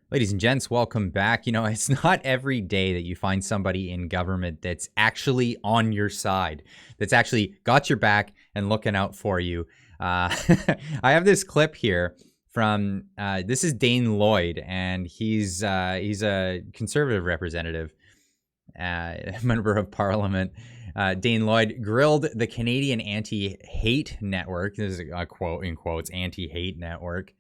Ladies and gents, welcome back. You know, it's not every day that you find somebody in government that's actually on your side, that's actually got your back and looking out for you. I have this clip here from, this is Dane Lloyd, and he's a conservative representative, member of parliament. Dane Lloyd grilled the Canadian anti-hate network. This is a quote in quotes, anti-hate network,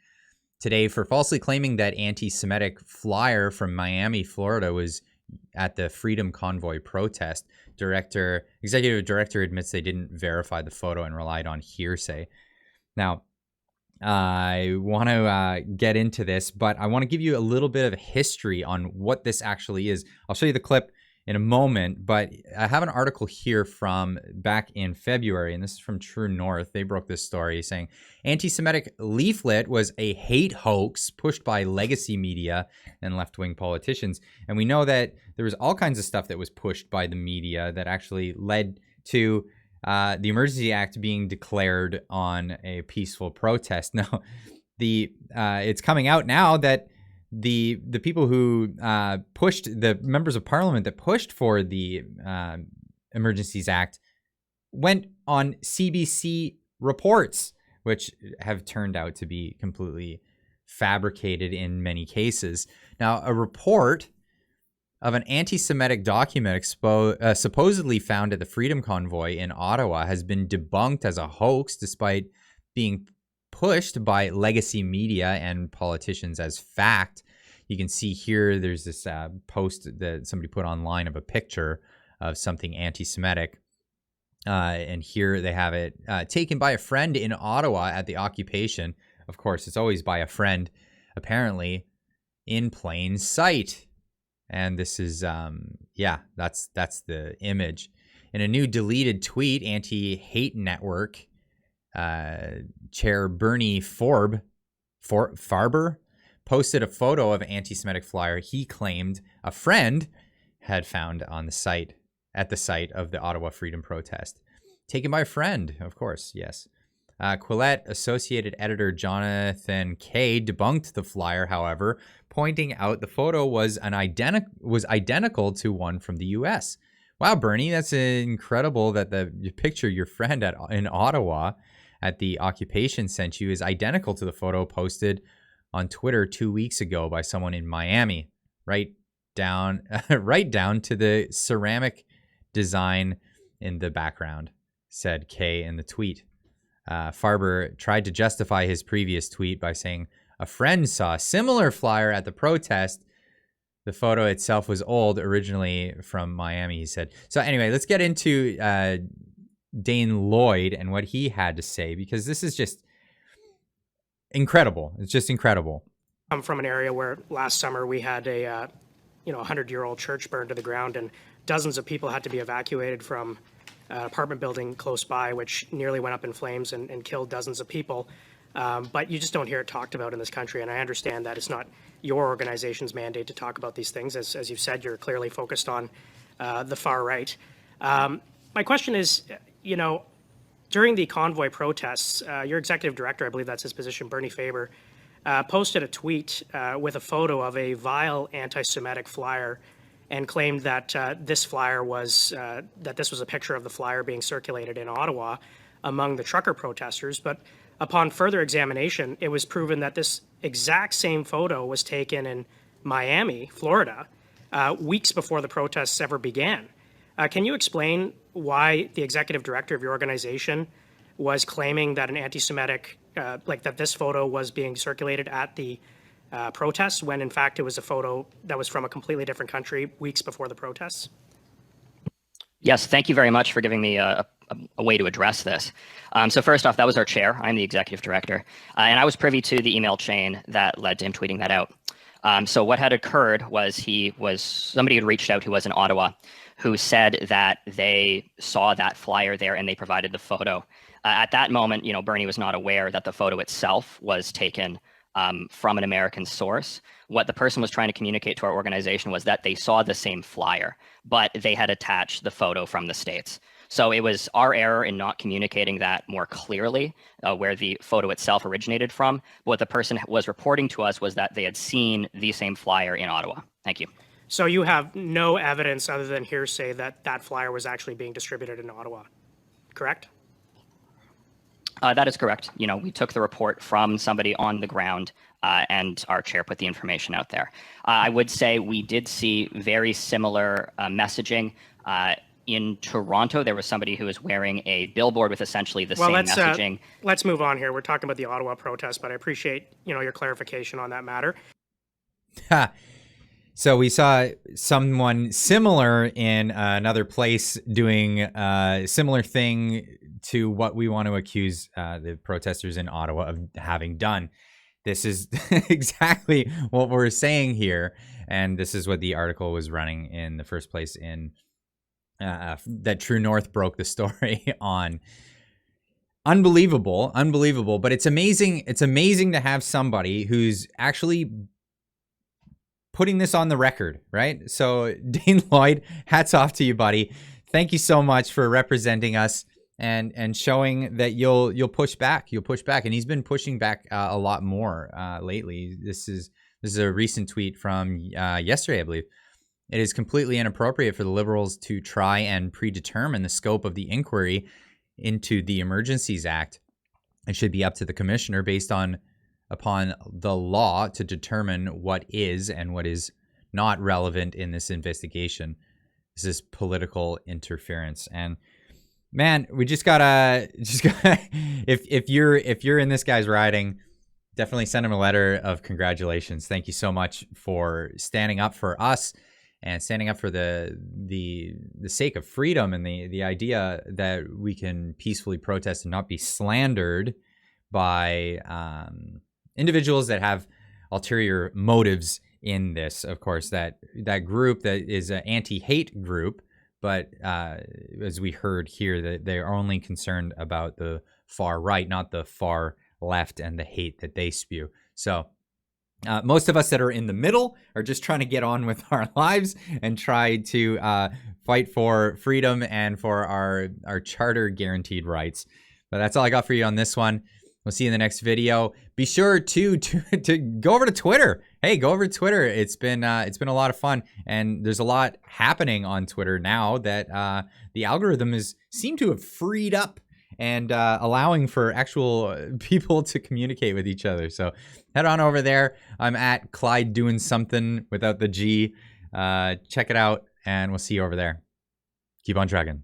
today for falsely claiming that anti-Semitic flyer from Miami, Florida was at the Freedom Convoy protest. Executive director admits they didn't verify the photo and relied on hearsay. Now, I want to get into this, but I want to give you a little bit of history on what this actually is. I'll show you the clip in a moment, but I have an article here from back in February, and this is from True North. They broke this story saying anti-Semitic leaflet was a hate hoax pushed by legacy media and left-wing politicians. And we know that there was all kinds of stuff that was pushed by the media that actually led to the Emergency Act being declared on a peaceful protest. Now, it's coming out now that the people who pushed, the members of parliament that pushed for the Emergencies Act, went on CBC reports, which have turned out to be completely fabricated in many cases. Now, a report of an anti-Semitic document supposedly found at the Freedom Convoy in Ottawa has been debunked as a hoax, despite being pushed by legacy media and politicians as fact. You can see here there's this post that somebody put online of a picture of something anti-Semitic. And here they have it taken by a friend in Ottawa at the occupation. Of course, it's always by a friend, apparently, in plain sight. And this is, that's the image. In a new deleted tweet, anti-hate network Chair Bernie Farber posted a photo of an anti-Semitic flyer he claimed a friend had found on the site, at the site of the Ottawa Freedom protest. Taken by a friend, of course, yes. Quillette Associated Editor Jonathan Kay debunked the flyer, however, pointing out the photo was identical to one from the U.S. Wow, Bernie, that's incredible that the picture your friend in Ottawa at the occupation sent you is identical to the photo posted on Twitter 2 weeks ago by someone in Miami, right down to the ceramic design in the background, said Kay in the tweet. Farber tried to justify his previous tweet by saying a friend saw a similar flyer at the protest. The photo itself was old, originally from Miami, he said. So anyway, let's get into Dane Lloyd and what he had to say, because this is just incredible. It's just incredible. I'm from an area where last summer we had a 100-year-old church burned to the ground, and dozens of people had to be evacuated from an apartment building close by, which nearly went up in flames and killed dozens of people. But you just don't hear it talked about in this country, and I understand that it's not your organization's mandate to talk about these things. As you've said, you're clearly focused on the far right. My question is, during the convoy protests, your executive director, I believe that's his position, Bernie Faber, posted a tweet with a photo of a vile anti-Semitic flyer and claimed that this flyer was that this was a picture of the flyer being circulated in Ottawa among the trucker protesters. But upon further examination, it was proven that this exact same photo was taken in Miami, Florida, weeks before the protests ever began. Can you explain why the executive director of your organization was claiming that an anti-Semitic, that this photo was being circulated at the protests, when in fact it was a photo that was from a completely different country weeks before the protests? Yes, thank you very much for giving me a way to address this. So first off, that was our chair. I'm the executive director, and I was privy to the email chain that led to him tweeting that out. So what had occurred was somebody had reached out who was in Ottawa, who said that they saw that flyer there and they provided the photo. At that moment, Bernie was not aware that the photo itself was taken from an American source. What the person was trying to communicate to our organization was that they saw the same flyer, but they had attached the photo from the States. So it was our error in not communicating that more clearly, where the photo itself originated from. But what the person was reporting to us was that they had seen the same flyer in Ottawa. Thank you. So you have no evidence other than hearsay that that flyer was actually being distributed in Ottawa, correct? That is correct. We took the report from somebody on the ground, and our chair put the information out there. I would say we did see very similar messaging. In Toronto, there was somebody who was wearing a billboard with essentially the same messaging. Let's move on here. We're talking about the Ottawa protest, but I appreciate your clarification on that matter. So we saw someone similar in another place doing a similar thing to what we want to accuse the protesters in Ottawa of having done. This is exactly what we're saying here, and this is what the article was running in the first place in that True North broke the story on. Unbelievable, but it's amazing. It's amazing to have somebody who's actually putting this on the record, right? So Dane Lloyd, hats off to you, buddy. Thank you so much for representing us and showing that you'll push back. You'll push back, and he's been pushing back a lot more lately. This is a recent tweet from yesterday, I believe. It is completely inappropriate for the Liberals to try and predetermine the scope of the inquiry into the Emergencies Act. It should be up to the commissioner based upon the law to determine what is and what is not relevant in this investigation. This is political interference. And man, we just gotta if you're in this guy's riding, definitely send him a letter of congratulations. Thank you so much for standing up for us and standing up for the sake of freedom and the idea that we can peacefully protest and not be slandered by individuals that have ulterior motives in this. Of course, that group that is an anti-hate group, but as we heard here, that they are only concerned about the far right, not the far left and the hate that they spew. So most of us that are in the middle are just trying to get on with our lives and try to fight for freedom and for our charter guaranteed rights. But that's all I got for you on this one. We'll see you in the next video. Be sure to go over to Twitter. Hey, go over to Twitter. It's been a lot of fun, and there's a lot happening on Twitter now that the algorithm seemed to have freed up and allowing for actual people to communicate with each other. So head on over there. I'm at Clyde doing something without the G. Check it out, and we'll see you over there. Keep on trucking.